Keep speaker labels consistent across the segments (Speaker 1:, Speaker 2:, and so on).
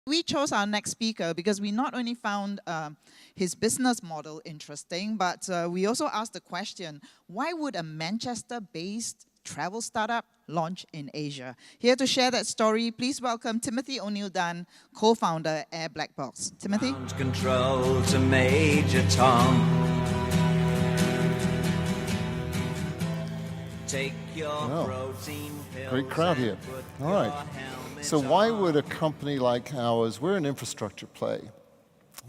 Speaker 1: We chose our next speaker because we not only found his business model interesting, but we also asked the question, why would a Manchester-based travel startup launch in Asia? Here to share that story, please welcome Timothy O'Neill-Dunn, co-founder Air Black Box. Timothy?
Speaker 2: Ground control to Major Tom. Take your protein pills.
Speaker 3: Great crowd here. All right. So why would a company like ours, we're an infrastructure play.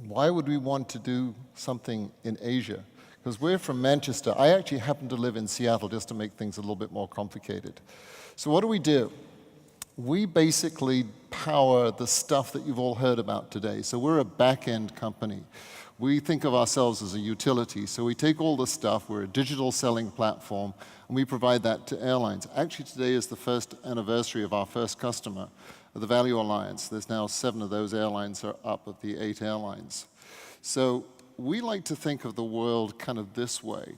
Speaker 3: Why would we want to do something in Asia? Because we're from Manchester. I actually happen to live in Seattle just to make things a little bit more complicated. So what do? We basically power the stuff that you've all heard about today. So we're a back-end company. We think of ourselves as a utility. So we take all the stuff, we're a digital selling platform, and we provide that to airlines. Actually, today is the first anniversary of our first customer, the Value Alliance. There's now 7 of those airlines are up of the 8 airlines. So we like to think of the world kind of this way,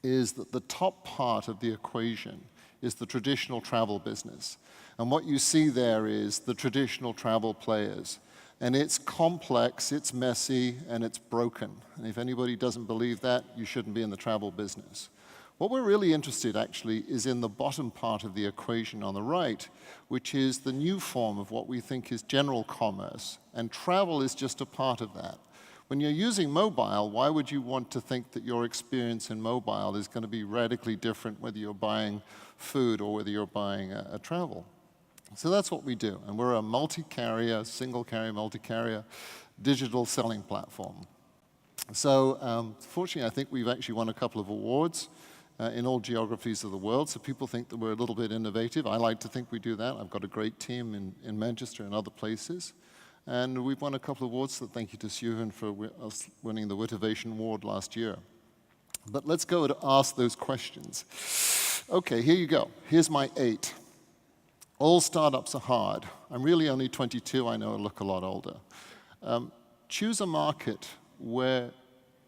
Speaker 3: is that the top part of the equation is the traditional travel business. And what you see there is the traditional travel players. And it's complex, it's messy, and it's broken. And if anybody doesn't believe that, you shouldn't be in the travel business. What we're really interested, actually, is in the bottom part of the equation on the right, which is the new form of what we think is general commerce. And travel is just a part of that. When you're using mobile, why would you want to think that your experience in mobile is going to be radically different whether you're buying food or whether you're buying a travel? So that's what we do. And we're a multi-carrier, single-carrier, multi-carrier digital selling platform. So fortunately, I think we've actually won a couple of awards in all geographies of the world. So people think that we're a little bit innovative. I like to think we do that. I've got a great team in Manchester and other places. And we've won a couple of awards, so thank you to Suhan for us winning the Witivation Award last year. But let's go to ask those questions. OK, here you go. Here's my 8. All startups are hard. I'm really only 22. I know I look a lot older. Choose a market where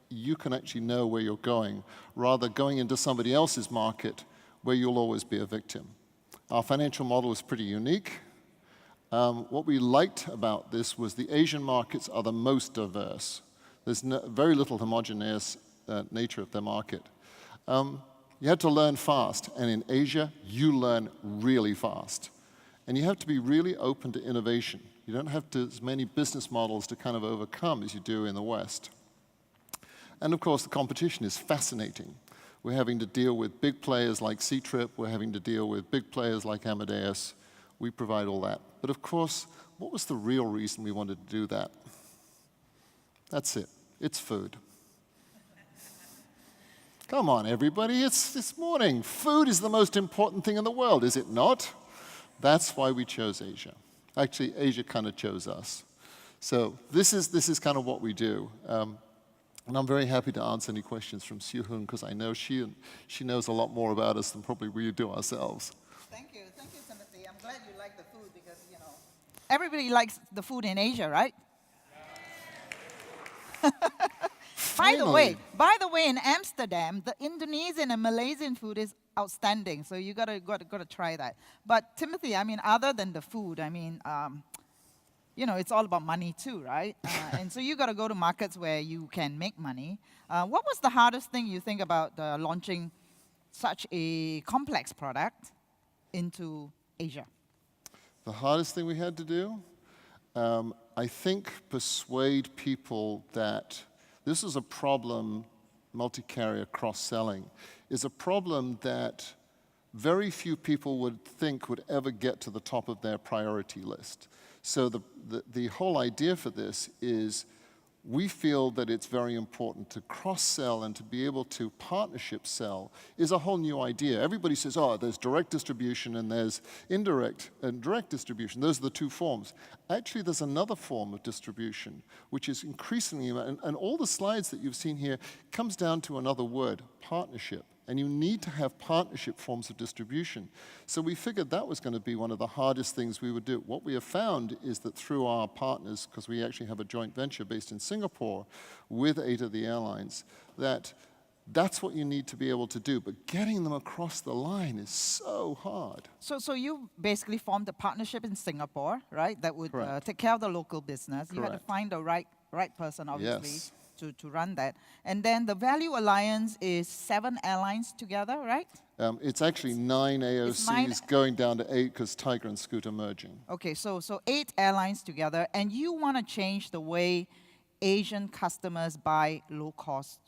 Speaker 3: you can actually know where you're going, rather going into somebody else's market where you'll always be a victim. Our financial model is pretty unique. What we liked about this was the Asian markets are the most diverse. There's very little homogeneous nature of the market. You had to learn fast, and in Asia, you learn really fast. And you have to be really open to innovation. You don't have as many business models to kind of overcome as you do in the West. And of course, the competition is fascinating. We're having to deal with big players like C-Trip. We're having to deal with big players like Amadeus. We provide all that. But of course, what was the real reason we wanted to do that? That's it. It's food. Come on, everybody. It's this morning. Food is the most important thing in the world, is it not? That's why we chose Asia. Actually, Asia kind of chose us. So this is kind of what we do. And I'm very happy to answer any questions from Suhan, because I know she knows a lot more about us than probably we do ourselves.
Speaker 1: Thank you, Timothy. I'm glad you like the food because, everybody likes the food in Asia, right? By the way, in Amsterdam, the Indonesian and Malaysian food is outstanding. So you gotta try that. But Timothy, other than the food, it's all about money too, right? And so you gotta go to markets where you can make money. What was the hardest thing you think about launching such a complex product into Asia?
Speaker 3: The hardest thing we had to do? I think persuade people that this is a problem, multi-carrier cross-selling, is a problem that very few people would think would ever get to the top of their priority list. So the whole idea for this is we feel that it's very important to cross-sell and to be able to partnership sell is a whole new idea. Everybody says, oh, there's direct distribution and there's indirect and direct distribution. Those are the 2 forms. Actually, there's another form of distribution, which is increasingly, and all the slides that you've seen here comes down to another word, partnership. And you need to have partnership forms of distribution. So we figured that was going to be one of the hardest things we would do. What we have found is that through our partners, because we actually have a joint venture based in Singapore with 8 of the airlines, that That's what you need to be able to do. But getting them across the line is so hard.
Speaker 1: So you basically formed a partnership in Singapore, right? That would
Speaker 3: Correct.
Speaker 1: take care of the local business. You had to
Speaker 3: Correct.
Speaker 1: find the right person, obviously,
Speaker 3: Yes.
Speaker 1: to run that. And then the Value Alliance is 7 airlines together, right?
Speaker 3: It's actually 9
Speaker 1: It's
Speaker 3: AOCs
Speaker 1: 9
Speaker 3: going down to 8 because Tiger and Scoot are merging.
Speaker 1: Okay, so 8 airlines together, and you want to change the way Asian customers buy low-cost.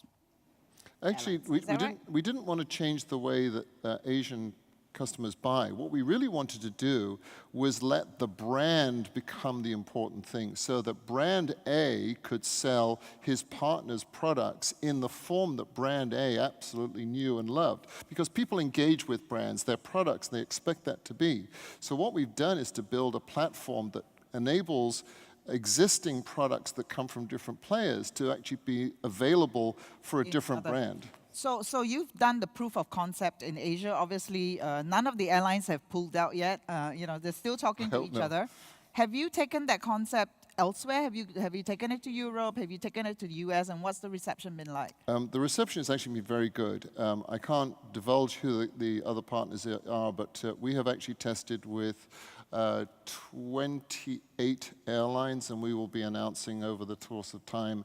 Speaker 3: Actually,
Speaker 1: Airlines. Is that right?
Speaker 3: we didn't want to change the way that Asian customers buy. What we really wanted to do was let the brand become the important thing, so that brand A could sell his partner's products in the form that brand A absolutely knew and loved. Because people engage with brands, their products, they expect that to be. So what we've done is to build a platform that enables existing products that come from different players to actually be available for a different brand.
Speaker 1: So you've done the proof of concept in Asia. Obviously, none of the airlines have pulled out yet. They're still talking to each other. Have you taken that concept elsewhere? Have you taken it to Europe? Have you taken it to the US? And what's the reception been like?
Speaker 3: The reception has actually been very good. I can't divulge who the other partners are, but we have actually tested with 28 airlines, and we will be announcing over the course of time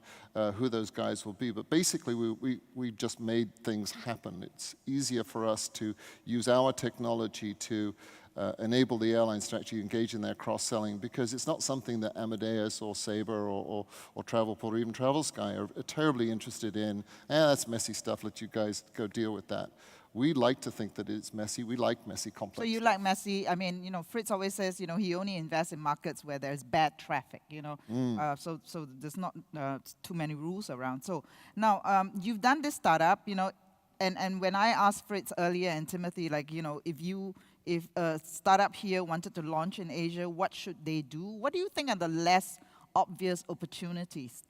Speaker 3: who those guys will be. But basically, we just made things happen. It's easier for us to use our technology to enable the airlines to actually engage in their cross-selling, because it's not something that Amadeus or Sabre or Travelport or even TravelSky are terribly interested in. That's messy stuff, let you guys go deal with that. We like to think that it's messy. We like messy, complex
Speaker 1: So you
Speaker 3: stuff.
Speaker 1: like messy. I mean, Fritz always says, he only invests in markets where there's bad traffic, So there's not too many rules around. So now you've done this startup, and when I asked Fritz earlier and Timothy, if a startup here wanted to launch in Asia, what should they do? What do you think are the less obvious opportunities?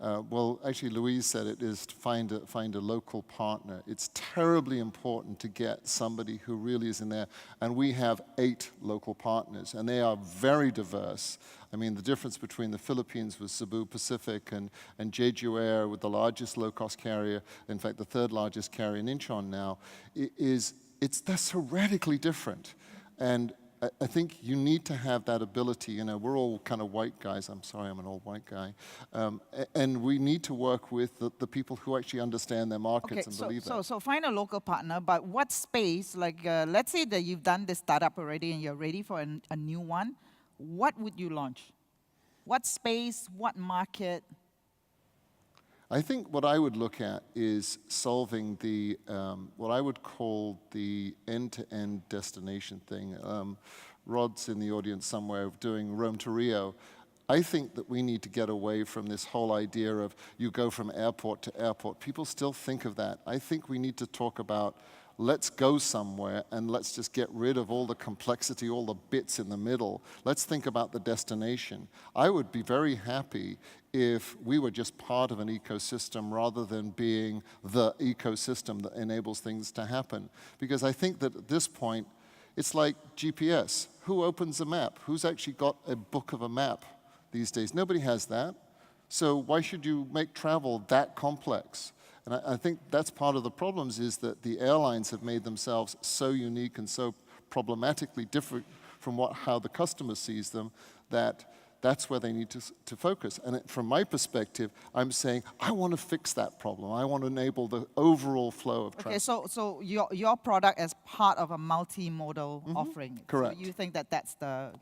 Speaker 3: Well, actually, Louise said it is to find a local partner. It's terribly important to get somebody who really is in there. And we have 8 local partners, and they are very diverse. I mean, the difference between the Philippines with Cebu Pacific and Jeju Air with the largest low-cost carrier, in fact, the 3rd largest carrier in Incheon now, they're so radically different. And I think you need to have that ability. We're all kind of white guys. I'm sorry, I'm an old white guy. And we need to work with the people who actually understand their markets and believe that.
Speaker 1: So find a local partner, but what space, let's say that you've done this startup already and you're ready for a new one, what would you launch? What space, what market?
Speaker 3: I think what I would look at is solving the, what I would call the end-to-end destination thing. Rod's in the audience somewhere doing Rome to Rio. I think that we need to get away from this whole idea of you go from airport to airport. People still think of that. I think we need to talk about let's go somewhere and let's just get rid of all the complexity, all the bits in the middle. Let's think about the destination. I would be very happy if we were just part of an ecosystem rather than being the ecosystem that enables things to happen. Because I think that at this point, it's like GPS. Who opens a map? Who's actually got a book of a map these days? Nobody has that. So why should you make travel that complex? And I think that's part of the problems, is that the airlines have made themselves so unique and so problematically different from how the customer sees them, that's where they need to focus. And from my perspective, I'm saying, I want to fix that problem. I want to enable the overall flow of traffic.
Speaker 1: Okay, so your product as part of a multimodal offering.
Speaker 3: Correct.
Speaker 1: So you think that's the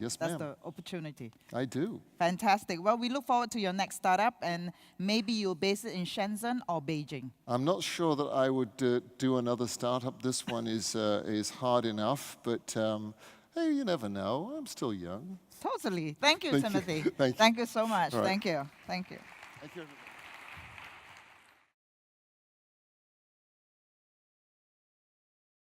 Speaker 1: opportunity?
Speaker 3: I do.
Speaker 1: Fantastic. Well, we look forward to your next startup, and maybe you'll base it in Shenzhen or Beijing.
Speaker 3: I'm not sure that I would do another startup. This one is hard enough, but hey, you never know. I'm still young.
Speaker 1: Totally. Thank you, Timothy.
Speaker 3: Thank you.
Speaker 1: Thank you so much.
Speaker 3: All right.
Speaker 1: Thank you. Thank you.
Speaker 3: Thank you.